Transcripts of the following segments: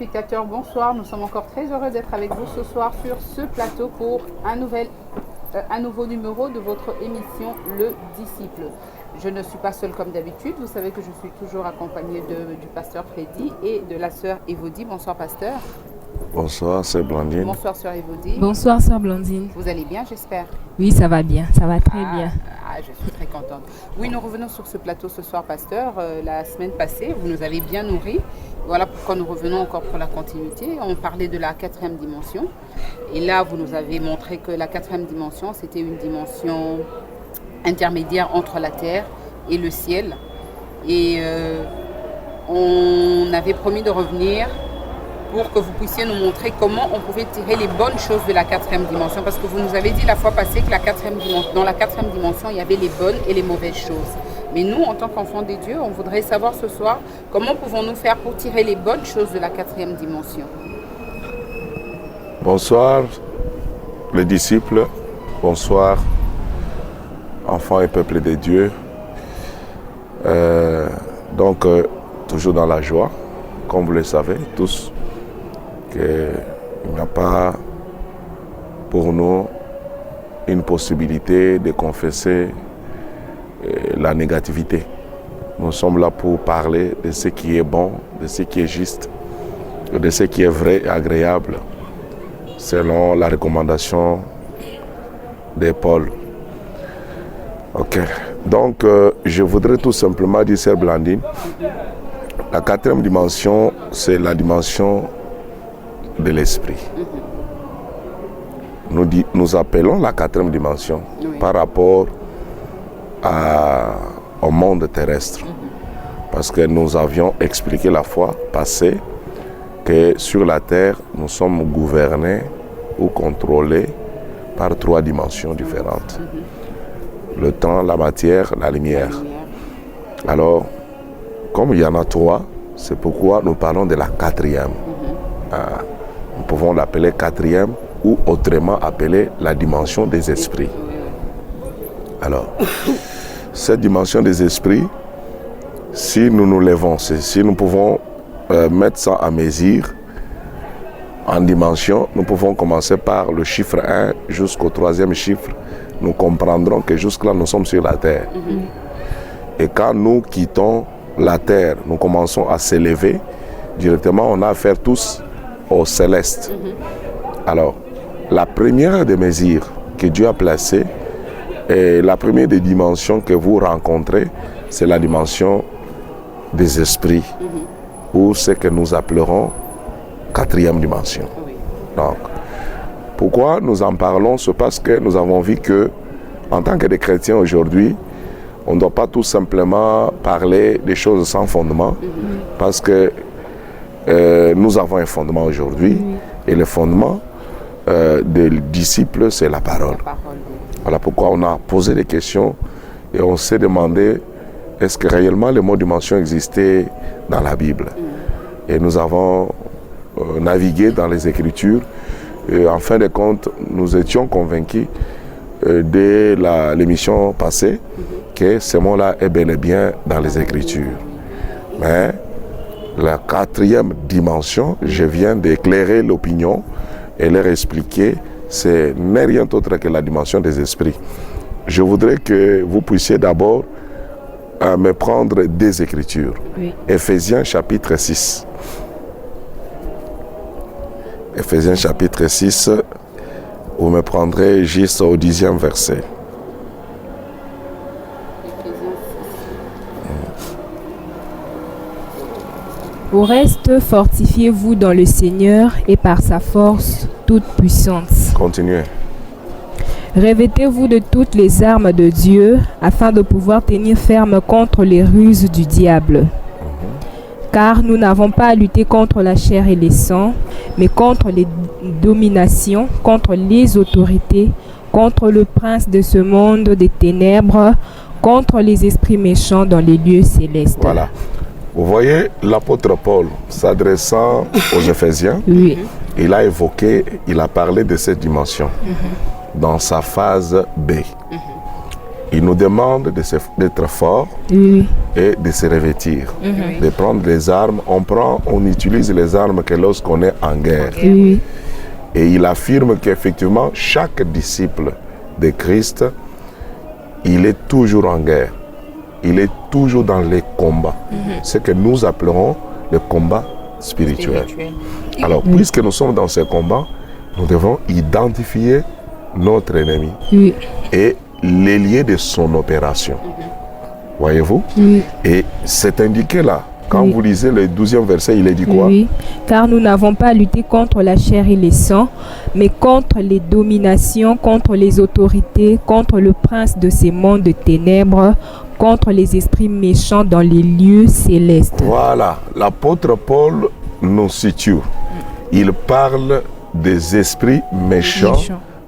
téléspectateurs, bonsoir. Nous sommes encore très heureux d'être avec vous ce soir sur ce plateau pour un nouveau numéro de votre émission Le Disciple. Je ne suis pas seule comme d'habitude. Vous savez que je suis toujours accompagnée du pasteur Freddy et de la sœur Evodie. Bonsoir pasteur. Bonsoir, c'est Blandine. Bonsoir sœur Evodie. Bonsoir sœur Blandine. Vous allez bien, j'espère? Oui, ça va bien, ça va très bien. Je suis très contente. Oui, nous revenons sur ce plateau ce soir, pasteur. La semaine passée, vous nous avez bien nourris. Voilà pourquoi nous revenons encore pour la continuité. On parlait de la 4e dimension. Et là, vous nous avez montré que la 4e dimension, c'était une dimension intermédiaire entre la terre et le ciel. Et on avait promis de revenir pour que vous puissiez nous montrer comment on pouvait tirer les bonnes choses de la 4e dimension. Parce que vous nous avez dit la fois passée que dans la 4e dimension, il y avait les bonnes et les mauvaises choses. Mais nous, en tant qu'enfants des dieux, on voudrait savoir ce soir comment pouvons-nous faire pour tirer les bonnes choses de la 4e dimension. Bonsoir les disciples, bonsoir enfants et peuple des dieux. Toujours dans la joie, comme vous le savez tous, qu'il n'y a pas pour nous une possibilité de confesser la négativité. Nous sommes là pour parler de ce qui est bon, de ce qui est juste, de ce qui est vrai et agréable, selon la recommandation de Paul. Ok. Donc, je voudrais tout simplement dire, sœur Blandine, la 4e dimension, c'est la dimension de l'esprit. Nous appelons la 4e dimension par rapport au monde terrestre. Parce que nous avions expliqué la fois passée que sur la terre, nous sommes gouvernés ou contrôlés par 3 dimensions différentes. Le temps, la matière, la lumière. Alors, comme il y en a 3, c'est pourquoi nous parlons de la 4e. Nous pouvons l'appeler 4e ou autrement appeler la dimension des esprits. Alors, cette dimension des esprits, si nous nous levons, si nous pouvons mettre ça à mesure en dimension, nous pouvons commencer par le chiffre 1 jusqu'au 3e chiffre. Nous comprendrons que jusque-là, nous sommes sur la terre. Et quand nous quittons la terre, nous commençons à s'élever, directement, on a affaire tous au céleste. Alors, la première des mesures que Dieu a placées, et la première des dimensions que vous rencontrez, c'est la dimension des esprits, ou ce que nous appellerons 4e dimension. Donc, pourquoi nous en parlons? C'est parce que nous avons vu que, en tant que des chrétiens aujourd'hui, on ne doit pas tout simplement parler des choses sans fondement, parce que nous avons un fondement aujourd'hui, et le fondement des disciples, c'est la parole. Voilà pourquoi on a posé des questions et on s'est demandé, est-ce que réellement les mots dimension existaient dans la Bible? Et nous avons navigué dans les Écritures. Et en fin de compte, nous étions convaincus dès l'émission passée que ce mot-là est bel et bien dans les Écritures. Mais la 4e dimension, je viens d'éclairer l'opinion et leur expliquer, ce n'est rien d'autre que la dimension des esprits. Je voudrais que vous puissiez d'abord me prendre des Écritures. Éphésiens chapitre 6. Éphésiens chapitre 6, vous me prendrez juste au 10e verset. Au reste, fortifiez-vous dans le Seigneur et par sa force toute puissante. Continuez. Revêtez-vous de toutes les armes de Dieu afin de pouvoir tenir ferme contre les ruses du diable. Car nous n'avons pas à lutter contre la chair et les sangs, mais contre les dominations, contre les autorités, contre le prince de ce monde des ténèbres, contre les esprits méchants dans les lieux célestes. Voilà. Vous voyez l'apôtre Paul s'adressant aux Éphésiens, il a évoqué, il a parlé de cette dimension dans sa phase B. il nous demande d'être forts Oui. et de se revêtir, de prendre les armes. On utilise les armes que lorsqu'on est en guerre. Oui. Et il affirme qu'effectivement, chaque disciple de Christ, il est toujours en guerre. Il est toujours dans les combats. Ce que nous appellerons le combat spirituel. Alors, puisque nous sommes dans ces combats, nous devons identifier notre ennemi Oui. et les liés de son opération. Voyez-vous? Oui. Et c'est indiqué là. Quand vous lisez le 12e verset, il est dit quoi? Oui, car nous n'avons pas à lutter contre la chair et les sangs, mais contre les dominations, contre les autorités, contre le prince de ces mondes de ténèbres, contre les esprits méchants dans les lieux célestes. Voilà, l'apôtre Paul nous situe. Il parle des esprits méchants,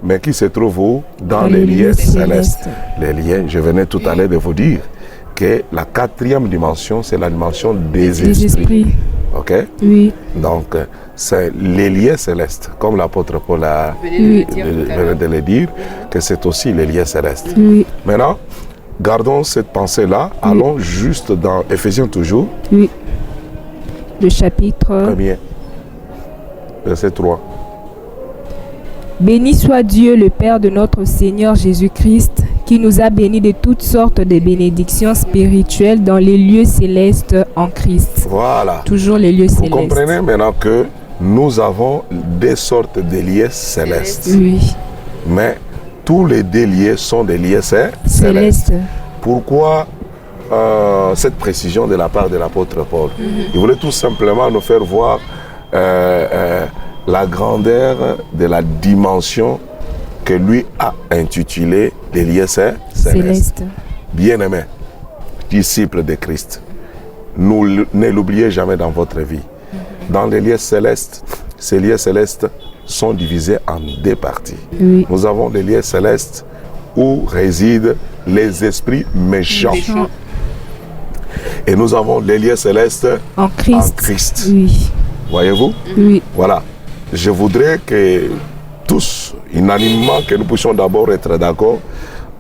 mais qui se trouvent où? Dans les lieux célestes. Les lieux, je venais tout à l'heure de vous dire que la 4e dimension, c'est la dimension des esprits. Ok? Oui. Donc, c'est les lieux célestes, comme l'apôtre Paul venait de le dire, que c'est aussi les lieux célestes. Oui. Maintenant, gardons cette pensée-là. Allons juste dans Éphésiens toujours. Oui. Le chapitre 1er, verset 3. Béni soit Dieu, le Père de notre Seigneur Jésus-Christ, qui nous a bénis de toutes sortes de bénédictions spirituelles dans les lieux célestes en Christ. Voilà. Toujours les lieux célestes. Vous comprenez maintenant que nous avons des sortes de lieux célestes. Oui. Mais tous les deux lieux sont des lieux célestes. Pourquoi cette précision de la part de l'apôtre Paul? Il voulait tout simplement nous faire voir la grandeur de la dimension que lui a intitulée les lieux célestes. Bien-aimés, disciples de Christ, ne l'oubliez jamais dans votre vie. Dans les lieux célestes, ces lieux célestes sont divisés en deux parties. Oui. Nous avons les lieux célestes où résident les esprits méchants. Et nous avons les lieux célestes En Christ. Oui. Voyez-vous? Oui. Voilà. Je voudrais que tous, unanimement, que nous puissions d'abord être d'accord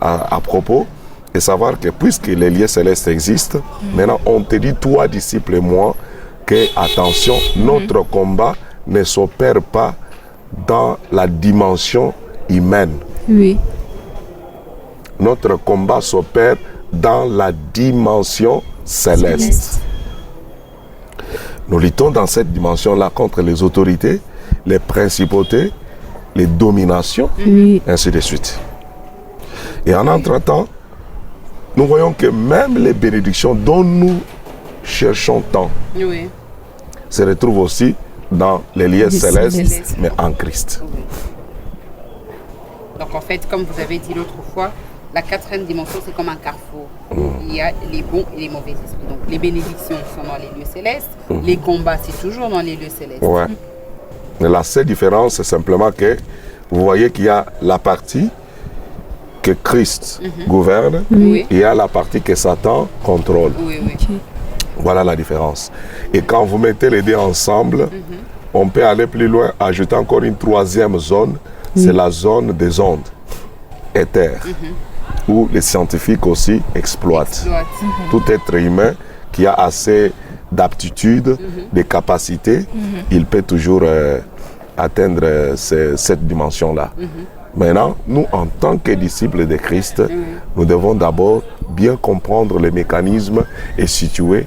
à propos et savoir que puisque les lieux célestes existent, maintenant on te dit, toi, disciple et moi, que, attention, notre combat ne s'opère pas dans la dimension humaine. Oui. Notre combat s'opère dans la dimension céleste. Nous luttons dans cette dimension-là contre les autorités, les principautés, les dominations, ainsi de suite. Et en entretemps, nous voyons que même les bénédictions dont nous cherchons tant se retrouvent aussi dans les lieux célestes, mais en Christ. Donc en fait, comme vous avez dit l'autre fois, la 4e dimension, c'est comme un carrefour. Il y a les bons et les mauvais esprits. Donc les bénédictions sont dans les lieux célestes, les combats, c'est toujours dans les lieux célestes. Ouais. Mais la seule différence, c'est simplement que vous voyez qu'il y a la partie que Christ gouverne, et il y a la partie que Satan contrôle. Voilà la différence. Et quand vous mettez les deux ensemble, on peut aller plus loin, ajouter encore une 3e zone, c'est la zone des ondes éthères, où les scientifiques aussi exploitent. Tout être humain qui a assez d'aptitude, de capacité, il peut toujours atteindre cette dimension-là. Maintenant, nous, en tant que disciples de Christ, nous devons d'abord bien comprendre les mécanismes et situer.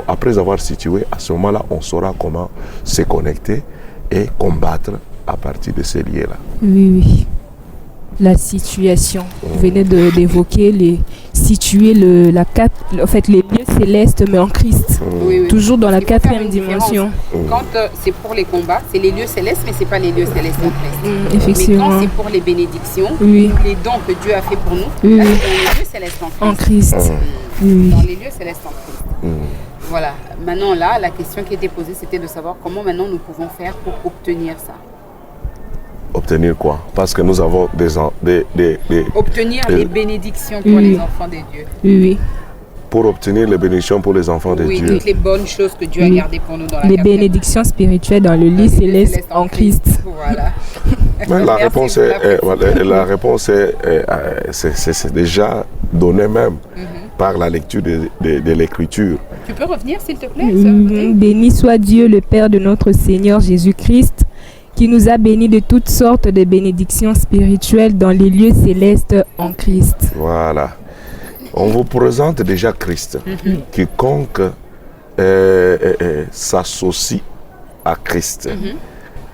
Après avoir situé, à ce moment-là, on saura comment se connecter et combattre à partir de ces liens-là. Oui. La situation. Vous venez d'évoquer situer les lieux célestes, mais en Christ. Toujours dans la 4e dimension. Quand c'est pour les combats, c'est les lieux célestes, mais ce n'est pas les lieux célestes en Christ. Effectivement. Mais quand c'est pour les bénédictions, les dons que Dieu a fait pour nous, là, c'est dans les lieux célestes en Christ. Dans les lieux célestes en Christ. Voilà. Maintenant, là, la question qui était posée, c'était de savoir comment maintenant nous pouvons faire pour obtenir ça. Obtenir quoi? Parce que nous avons obtenir les bénédictions pour les enfants de Dieu. Oui. Pour obtenir les bénédictions pour les enfants de Dieu. Oui, toutes les bonnes choses que Dieu a gardées pour nous dans la les bénédictions spirituelles dans le lit céleste en Christ. Voilà. Mais la réponse c'est déjà donné même par la lecture de l'Écriture. Tu peux revenir, s'il te plaît, sœur Ruthie? Béni soit Dieu, le Père de notre Seigneur Jésus-Christ, qui nous a bénis de toutes sortes de bénédictions spirituelles dans les lieux célestes en Christ. Voilà. On vous présente déjà Christ. Quiconque s'associe à Christ,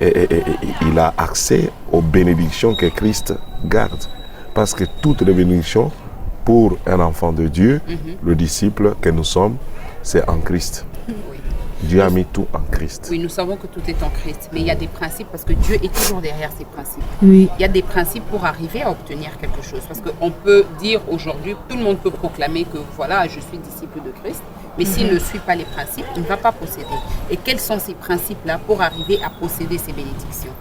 il a accès aux bénédictions que Christ garde. Parce que toutes les bénédictions pour un enfant de Dieu, le disciple que nous sommes, c'est en Christ. Dieu a mis tout en Christ. Oui, nous savons que tout est en Christ, mais il y a des principes parce que Dieu est toujours derrière ces principes. Oui. Il y a des principes pour arriver à obtenir quelque chose. Parce qu'on peut dire aujourd'hui, tout le monde peut proclamer que voilà, je suis disciple de Christ, mais s'il ne suit pas les principes, il ne va pas posséder. Et quels sont ces principes-là pour arriver à posséder ces bénédictions?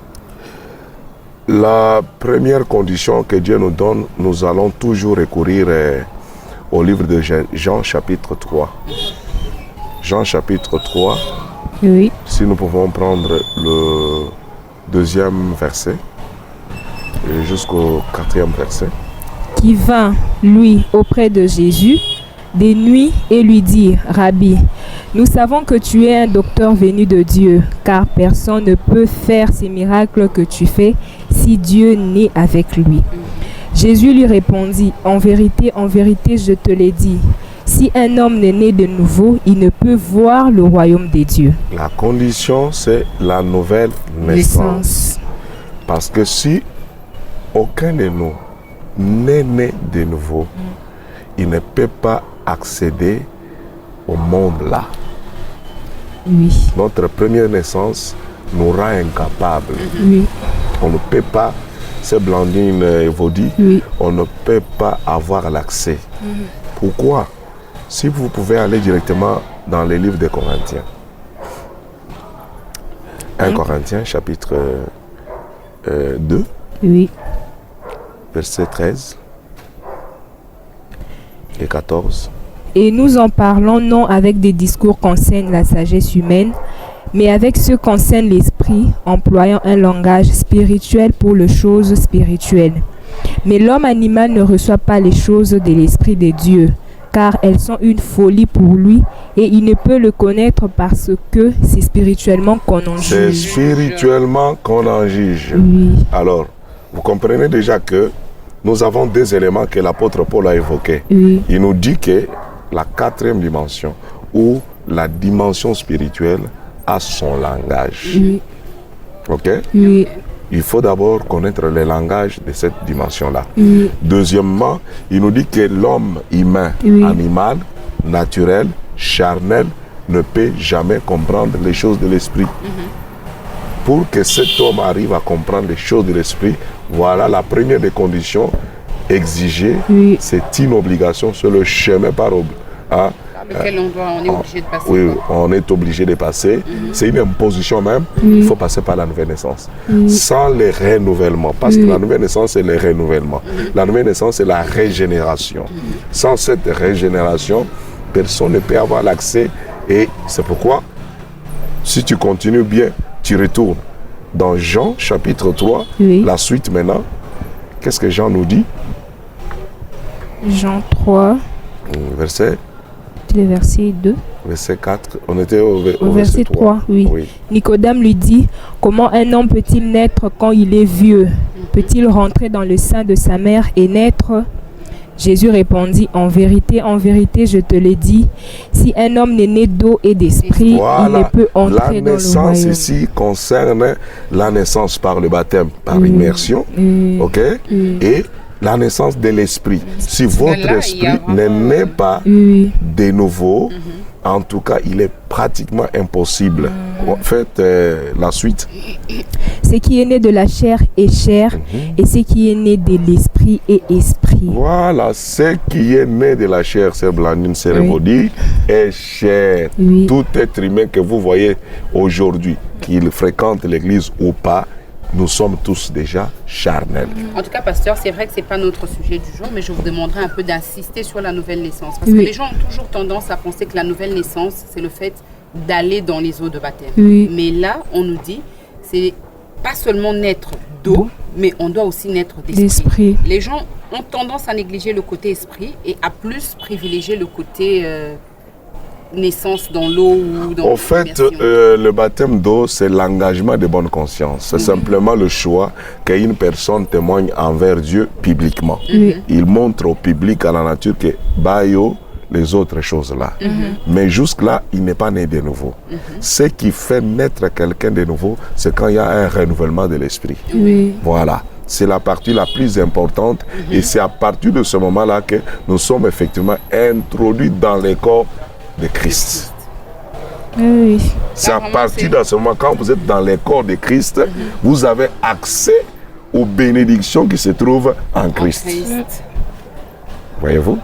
La première condition que Dieu nous donne, nous allons toujours recourir au livre de Jean chapitre 3. Jean chapitre 3, Oui. si nous pouvons prendre le 2e verset jusqu'au 4e verset. Qui vint, lui, auprès de Jésus, des nuits, et lui dit, Rabbi, nous savons que tu es un docteur venu de Dieu, car personne ne peut faire ces miracles que tu fais si Dieu n'est avec lui. Jésus lui répondit, en vérité, je te l'ai dit, si un homme n'est né de nouveau, il ne peut voir le royaume des dieux. La condition, c'est la nouvelle naissance. Parce que si aucun de nous n'est né de nouveau, il ne peut pas accéder au monde là. Oui. Notre première naissance nous rend incapables. Oui. On ne peut pas, c'est Blandine Vaudi, on ne peut pas avoir l'accès. Pourquoi? Si vous pouvez aller directement dans les livres des Corinthiens. 1 Corinthiens, chapitre 2, Oui. verset 13 et 14. Et nous en parlons non avec des discours qu'enseigne la sagesse humaine, mais avec ceux qu'enseigne l'esprit, employant un langage spirituel pour les choses spirituelles. Mais l'homme animal ne reçoit pas les choses de l'esprit de Dieu, car elles sont une folie pour lui, et il ne peut le connaître parce que c'est spirituellement qu'on en juge. C'est spirituellement qu'on en juge. Oui. Alors, vous comprenez déjà que nous avons deux éléments que l'apôtre Paul a évoqués. Oui. Il nous dit que la 4e dimension, ou la dimension spirituelle, a son langage. Oui. Ok? Oui. Il faut d'abord connaître le langage de cette dimension-là. Oui. Deuxièmement, il nous dit que l'homme humain, animal, naturel, charnel, ne peut jamais comprendre les choses de l'esprit. Pour que cet homme arrive à comprendre les choses de l'esprit, voilà la première des conditions exigées. C'est une obligation, c'est le chemin par lequel on est obligé de passer. Oui, on est obligé de passer. C'est une imposition même. Il faut passer par la nouvelle naissance. Sans le renouvellement. Parce que la nouvelle naissance, c'est le renouvellement. La nouvelle naissance, c'est la régénération. Sans cette régénération, personne ne peut avoir l'accès. Et c'est pourquoi, si tu continues bien, tu retournes dans Jean, chapitre 3, la suite maintenant. Qu'est-ce que Jean nous dit? Jean 3. Verset Le verset 2. Verset 4, on était au verset 3. Oui. Nicodème lui dit, comment un homme peut-il naître quand il est vieux? Peut-il rentrer dans le sein de sa mère et naître? Jésus répondit, en vérité, je te le dis, si un homme n'est né d'eau et d'esprit, il ne peut entrer dans le royaume. La naissance ici concerne la naissance par le baptême, par immersion, ok? Et la naissance de l'esprit. Si votre esprit n'est né pas de nouveau, en tout cas, il est pratiquement impossible. En fait, la suite. Ce qui est né de la chair est chair, et ce qui est né de l'esprit est esprit. Voilà, ce qui est né de la chair, c'est Blandine Cérémonie, est chair. Tout être humain que vous voyez aujourd'hui, qu'il fréquente l'église ou pas, nous sommes tous déjà charnels. En tout cas, pasteur, c'est vrai que ce n'est pas notre sujet du jour, mais je vous demanderai un peu d'insister sur la nouvelle naissance. Parce que les gens ont toujours tendance à penser que la nouvelle naissance, c'est le fait d'aller dans les eaux de baptême. Mais là, on nous dit, c'est pas seulement naître d'eau, mais on doit aussi naître D'esprit. Les gens ont tendance à négliger le côté esprit et à plus privilégier le côté naissance dans l'eau ou dans En fait, le baptême d'eau, c'est l'engagement de bonne conscience. C'est simplement le choix qu'une personne témoigne envers Dieu publiquement. Il montre au public, à la nature, que bayo les autres choses là. Mais jusque-là, il n'est pas né de nouveau. Ce qui fait naître quelqu'un de nouveau, c'est quand il y a un renouvellement de l'esprit. Voilà. C'est la partie la plus importante et c'est à partir de ce moment-là que nous sommes effectivement introduits dans les corps de Christ. C'est à partir de ce moment, quand vous êtes dans les corps de Christ, vous avez accès aux bénédictions qui se trouvent en Christ. Voyez-vous?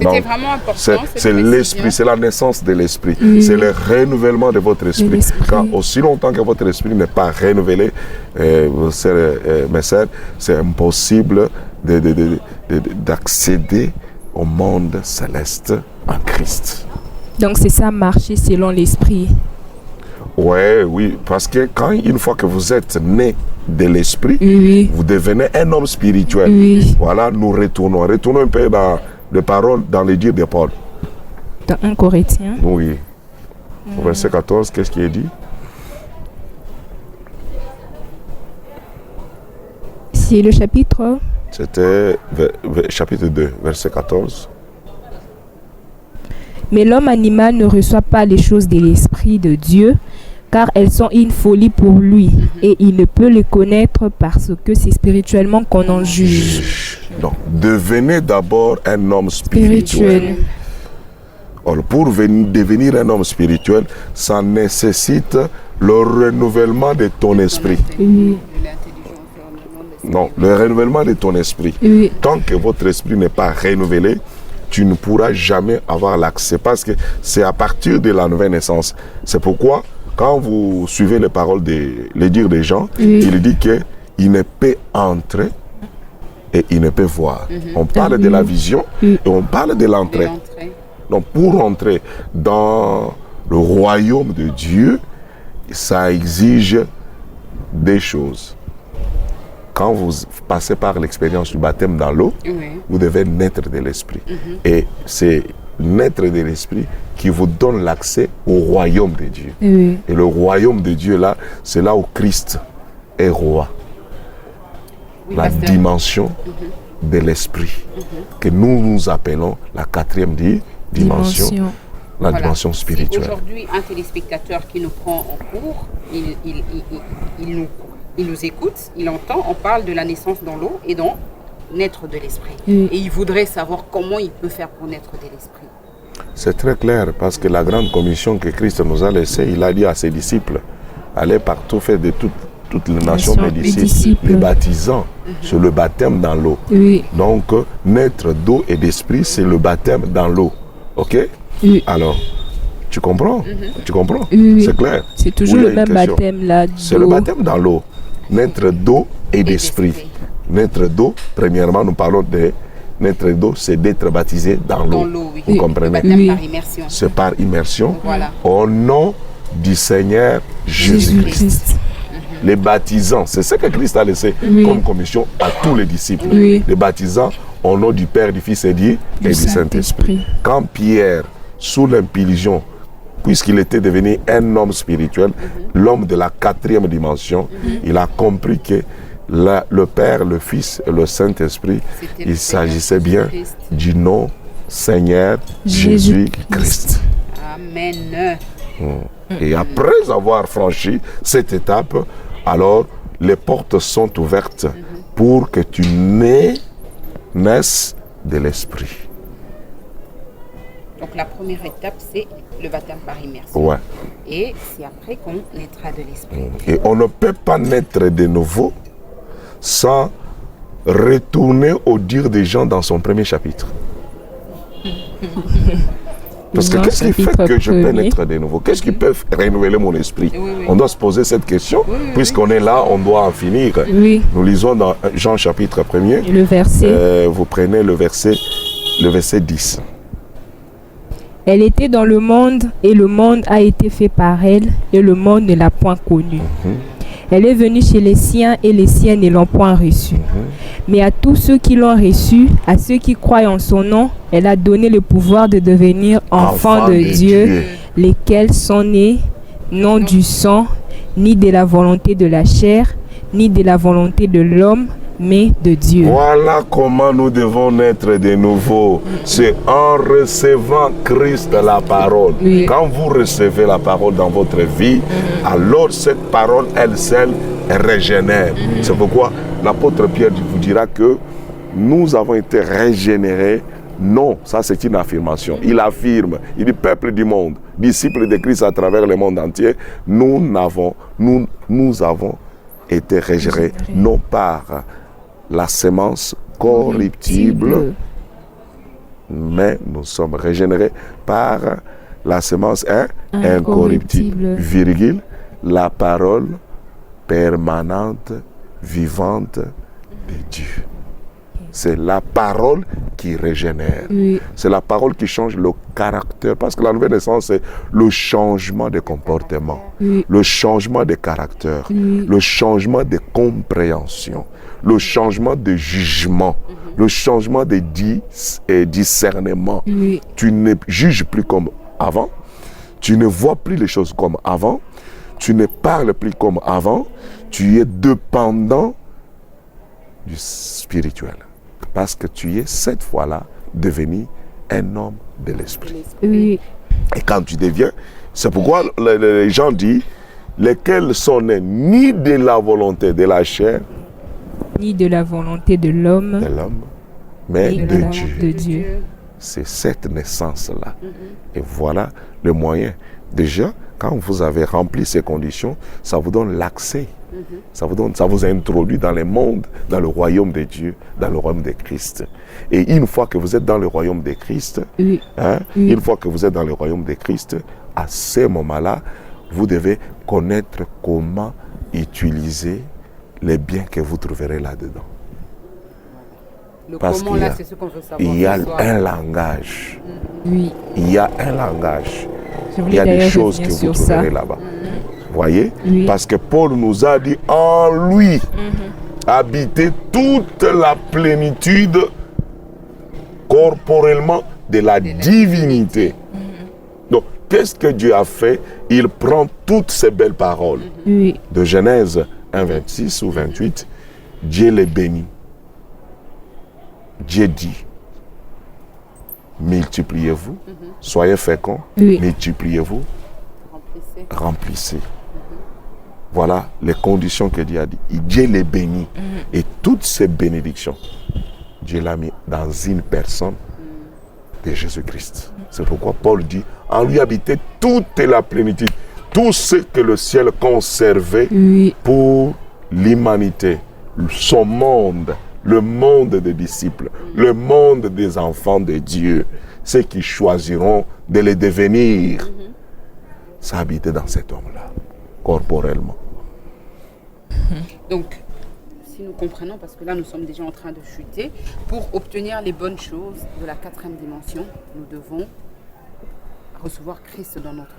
C'était vraiment important. C'est l'esprit, c'est la naissance de l'esprit. C'est le renouvellement de votre esprit. Quand aussi longtemps que votre esprit n'est pas renouvelé, mes sœurs, c'est impossible d'accéder au monde céleste en Christ. Donc c'est ça, marcher selon l'esprit. Oui, parce que une fois que vous êtes né de l'esprit, vous devenez un homme spirituel. Voilà, nous retournons un peu dans les paroles, dans les dires de Paul. Dans 1 Corinthiens. Oui. Au verset 14, qu'est-ce qui est dit? C'est le chapitre. C'était chapitre 2, verset 14. Mais l'homme animal ne reçoit pas les choses de l'Esprit de Dieu, car elles sont une folie pour lui, et il ne peut les connaître parce que c'est spirituellement qu'on en juge. Donc, devenez d'abord un homme spirituel. Alors, pour devenir un homme spirituel, ça nécessite le renouvellement de ton esprit. Non, le renouvellement de ton esprit. Tant que votre esprit n'est pas renouvelé, tu ne pourras jamais avoir l'accès parce que c'est à partir de la nouvelle naissance. C'est pourquoi, quand vous suivez les paroles, les dires des gens, il dit qu'il ne peut entrer et il ne peut voir. On parle de la vision et on parle de l'entrée. Donc, pour entrer dans le royaume de Dieu, ça exige des choses. Quand vous passez par l'expérience du baptême dans l'eau, vous devez naître de l'esprit. Et c'est naître de l'esprit qui vous donne l'accès au royaume de Dieu. Et le royaume de Dieu, là, c'est là où Christ est roi. La dimension de l'esprit, que nous appelons la 4e dimension. La dimension spirituelle. Si aujourd'hui, un téléspectateur qui nous prend en cours, il nous écoute, il entend, on parle de la naissance dans l'eau et donc naître de l'esprit. Et il voudrait savoir comment il peut faire pour naître de l'esprit. C'est très clair parce que la grande commission que Christ nous a laissée, il a dit à ses disciples, allez partout faire de toutes les nations mes disciples, les baptisant. C'est le baptême dans l'eau. Donc, naître d'eau et d'esprit, c'est le baptême dans l'eau. Ok? Alors, tu comprends? Tu comprends? C'est clair. C'est toujours le même baptême là. C'est le baptême dans l'eau. Naître d'eau et d'esprit. Naître d'eau, premièrement, nous parlons de naître d'eau, c'est d'être baptisé dans l'eau. Vous comprenez? Par immersion. C'est par immersion. Au nom du Seigneur Jésus-Christ. Les baptisants, c'est ce que Christ a laissé comme commission à tous les disciples. Les baptisants au nom du Père, du Fils et du Saint-Esprit. Quand Pierre, sous l'impulsion, puisqu'il était devenu un homme spirituel, l'homme de la 4e dimension, il a compris que le Père, le Fils et le Saint-Esprit, il s'agissait bien du nom Seigneur Jésus-Christ. Amen. Et après avoir franchi cette étape, alors les portes sont ouvertes pour que tu naisses de l'esprit. Donc la première étape, c'est le baptême par immersion. Et c'est après qu'on naîtra de l'esprit. Et on ne peut pas naître de nouveau sans retourner au dire des gens dans son premier chapitre. Parce que qu'est-ce qui fait que je peux naître de nouveau? Qu'est-ce qui peut renouveler mon esprit? On doit se poser cette question. Puisqu'on est là, on doit en finir. Nous lisons dans Jean chapitre 1er. Le verset. Vous prenez le verset 10. Elle était dans le monde et le monde a été fait par elle et le monde ne l'a point connue. Elle est venue chez les siens et les siens ne l'ont point reçue. Mais à tous ceux qui l'ont reçue, à ceux qui croient en son nom, elle a donné le pouvoir de devenir enfants de Dieu, lesquels sont nés non du sang, ni de la volonté de la chair, ni de la volonté de l'homme, mais de Dieu. Voilà comment nous devons naître de nouveau. C'est en recevant Christ la parole. Oui. Quand vous recevez la parole dans votre vie, alors cette parole, elle seule, régénère. C'est pourquoi l'apôtre Pierre vous dira que nous avons été régénérés. Non, ça c'est une affirmation. Il affirme, il dit peuple du monde, disciples de Christ à travers le monde entier, nous avons été régénérés non par la sémence corruptible, mais nous sommes régénérés par la sémence incorruptible, virgule, la parole permanente, vivante de Dieu. C'est la parole qui régénère. Oui. C'est la parole qui change le caractère. Parce que la nouvelle naissance, c'est le changement de comportement, Oui. le changement de caractère, Oui. le changement de compréhension, le changement de jugement, le changement de discernement. Oui. Tu ne juges plus comme avant, tu ne vois plus les choses comme avant, tu ne parles plus comme avant, tu es dépendant du spirituel. Parce que tu es cette fois-là devenu un homme de l'esprit. Oui. Et quand tu deviens, c'est pourquoi les gens disent, lesquels sont nés ni de la volonté de la chair, Ni de la volonté de l'homme, mais ni de la Dieu. de Dieu. C'est cette naissance-là. Et voilà le moyen. Déjà, quand vous avez rempli ces conditions, ça vous donne l'accès. Ça vous introduit dans le monde, dans le royaume de Dieu, dans le royaume de Christ. Et une fois que vous êtes dans le royaume de Christ, Oui. Oui. une fois que vous êtes dans le royaume de Christ, à ce moment-là, vous devez connaître comment utiliser les biens que vous trouverez là-dedans. Le Parce comment, qu'il y là, a- c'est ce qu'on veut savoir. Il y a ce soir. un langage. Oui. Il y a un langage. Je Il voulais y a des d'ailleurs choses que revenir vous sur ça. trouverez là-bas. Voyez? Oui. Parce que Paul nous a dit, en lui, habiter toute la plénitude corporellement de la divinité. Donc, qu'est-ce que Dieu a fait? Il prend toutes ces belles paroles Oui. de Genèse 1, 26 ou 28. Dieu les bénit. Dieu dit, multipliez-vous, soyez féconds, Oui. multipliez-vous, Remplissez. remplissez. Voilà les conditions que Dieu a dit. Et Dieu les bénit. Et toutes ces bénédictions, Dieu l'a mis dans une personne de Jésus-Christ. C'est pourquoi Paul dit, en lui habitait toute la plénitude, tout ce que le ciel conservait Oui. pour l'humanité, son monde, le monde des disciples, le monde des enfants de Dieu, ceux qui choisiront de les devenir, ça habitait dans cet homme-là, corporellement. Donc, si nous comprenons, parce que là nous sommes déjà en train de chuter, pour obtenir les bonnes choses de la 4e dimension, nous devons recevoir Christ dans notre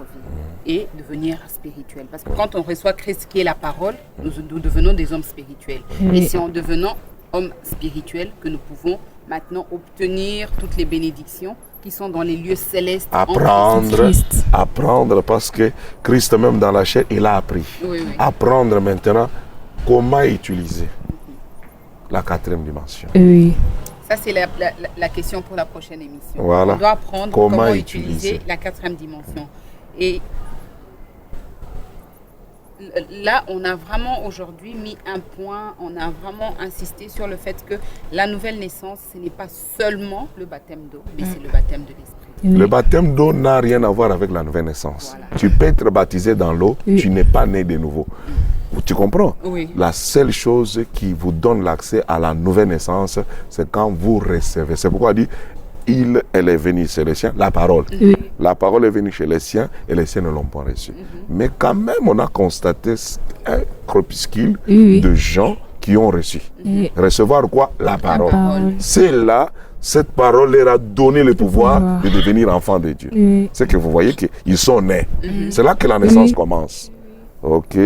vie et devenir spirituel. Parce que quand on reçoit Christ qui est la parole, nous devenons des hommes spirituels. Oui. Et c'est en devenant hommes spirituels que nous pouvons maintenant obtenir toutes les bénédictions qui sont dans les lieux célestes. en Christ. Apprendre parce que Christ même dans la chair, il a appris. Oui, oui. Apprendre maintenant comment utiliser la 4e dimension. Oui. Ça, c'est la question pour la prochaine émission. Voilà. On doit apprendre Comment comment utiliser utiliser la 4e dimension. Et là, on a vraiment aujourd'hui mis un point, on a vraiment insisté sur le fait que la nouvelle naissance, ce n'est pas seulement le baptême d'eau, mais c'est le baptême de l'esprit. Oui. Le baptême d'eau n'a rien à voir avec la nouvelle naissance. Voilà. Tu peux être baptisé dans l'eau, Oui. tu n'es pas né de nouveau. Tu comprends? Oui. La seule chose qui vous donne l'accès à la nouvelle naissance, c'est quand vous recevez. C'est pourquoi on dit, elle est venue chez les siens, la parole. Oui. La parole est venue chez les siens et les siens ne l'ont pas reçue. Mais quand même, on a constaté un corpuscule Oui. de gens qui ont reçu. Oui. Recevoir quoi? La parole. parole. C'est là, cette parole leur a donné le pouvoir pouvoir. de devenir enfants de Dieu. Oui. C'est que vous voyez qu'ils sont nés. C'est là que la naissance commence. Ok.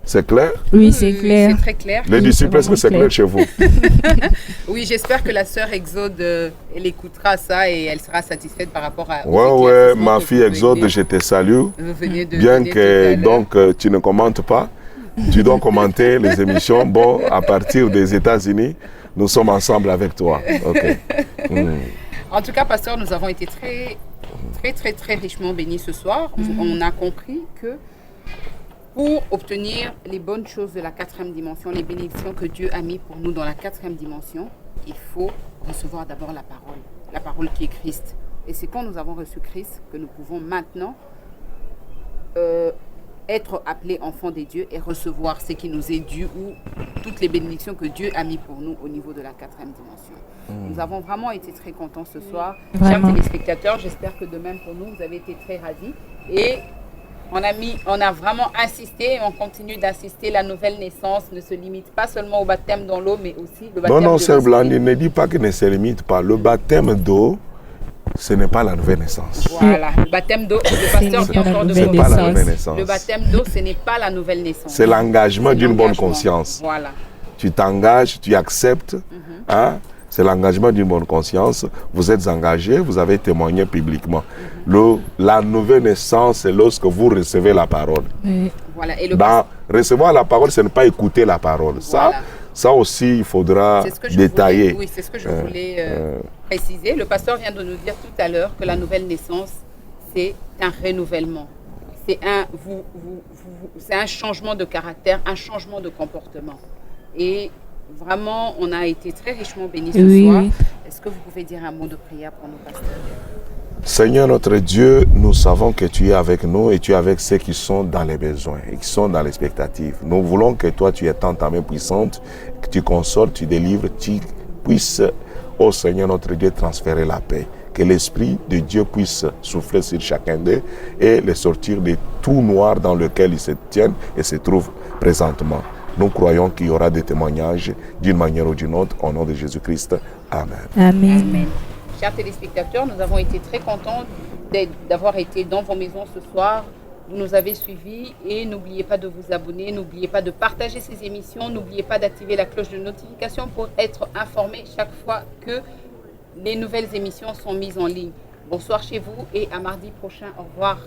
C'est clair? Oui, c'est clair. C'est très clair. Les disciples, est-ce que c'est vraiment clair chez vous? Oui, j'espère que la sœur Exode, elle écoutera ça et elle sera satisfaite par rapport à... Ouais, ma fille Exode, je te salue. Bien que donc tu ne commentes pas, tu dois commenter les émissions. Bon, à partir des États-Unis, nous sommes ensemble avec toi. Ok. En tout cas, pasteur, nous avons été très richement bénis ce soir. On a compris que pour obtenir les bonnes choses de la 4e dimension, les bénédictions que Dieu a mis pour nous dans la 4e dimension, il faut recevoir d'abord la parole qui est Christ. Et c'est quand nous avons reçu Christ que nous pouvons maintenant être appelés enfants des dieux et recevoir ce qui nous est dû ou toutes les bénédictions que Dieu a mis pour nous au niveau de la 4e dimension. Nous avons vraiment été très contents ce soir. Vraiment. Chers téléspectateurs, j'espère que de même pour nous, vous avez été très ravis. Et on a vraiment insisté et on continue d'insister. La nouvelle naissance ne se limite pas seulement au baptême dans l'eau, mais aussi le baptême Non, de Sœur l'Esprit. Blandine, ne dis pas qu'il ne se limite pas. Le baptême d'eau, ce n'est pas la nouvelle naissance. Voilà, le baptême d'eau, le pasteur n'est vient pas la encore de nouvelle me C'est pas la parler. nouvelle naissance. Le baptême d'eau, ce n'est pas la nouvelle naissance. C'est l'engagement C'est d'une bonne l'engagement. conscience. Voilà. Tu t'engages, tu acceptes. Hein? C'est l'engagement d'une bonne conscience. Vous êtes engagé, vous avez témoigné publiquement. La nouvelle naissance, c'est lorsque vous recevez la parole. Oui. Voilà. Et le Recevoir la parole, ce n'est pas écouter la parole. Voilà. Ça aussi, il faudra C'est ce que je détailler. voulais, oui, c'est ce que je voulais préciser. Le pasteur vient de nous dire tout à l'heure que la nouvelle naissance, c'est un renouvellement. C'est un changement de caractère, un changement de comportement. Et vraiment, on a été très richement bénis ce soir. Oui. Est-ce que vous pouvez dire un mot de prière pour nos pasteurs? Seigneur notre Dieu, nous savons que tu es avec nous et tu es avec ceux qui sont dans les besoins et qui sont dans l'expectative. Nous voulons que toi, tu étends ta main puissante, que tu consoles, tu délivres, tu puisses, ô Seigneur notre Dieu, transférer la paix. Que l'Esprit de Dieu puisse souffler sur chacun d'eux et les sortir de tout noir dans lequel ils se tiennent et se trouvent présentement. Nous croyons qu'il y aura des témoignages d'une manière ou d'une autre au nom de Jésus-Christ. Amen. Amen. Amen. Chers téléspectateurs, nous avons été très contents d'avoir été dans vos maisons ce soir. Vous nous avez suivis et n'oubliez pas de vous abonner, n'oubliez pas de partager ces émissions, n'oubliez pas d'activer la cloche de notification pour être informé chaque fois que les nouvelles émissions sont mises en ligne. Bonsoir chez vous et à mardi prochain. Au revoir.